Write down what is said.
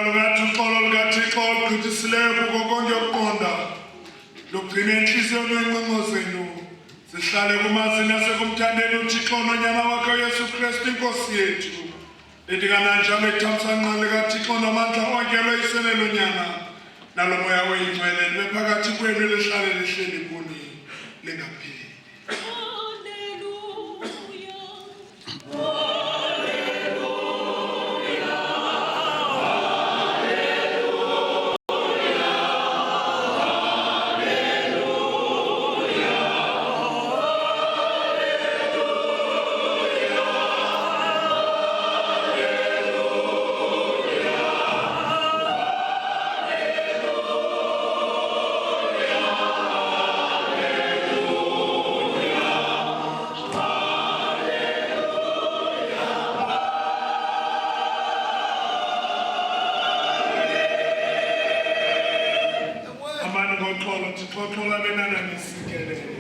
lungathi uxolo lukaThixo olugqithisileyo kuko konke ukuqonda lugcine entliziyweni yeencingo zenu zihlale kumazini asekumthandeni uThixo nonyana wakhe uYesu Kristu inkosi yethu lithi kananjalo ithamsanqa likaThixo namandla onke loyisene lonyana nalo moya oyingcwele libe phakathi kwenu lihlale lihleli kuni lingapheli. Amani ngoxolo Thixo xolo benana nisikele.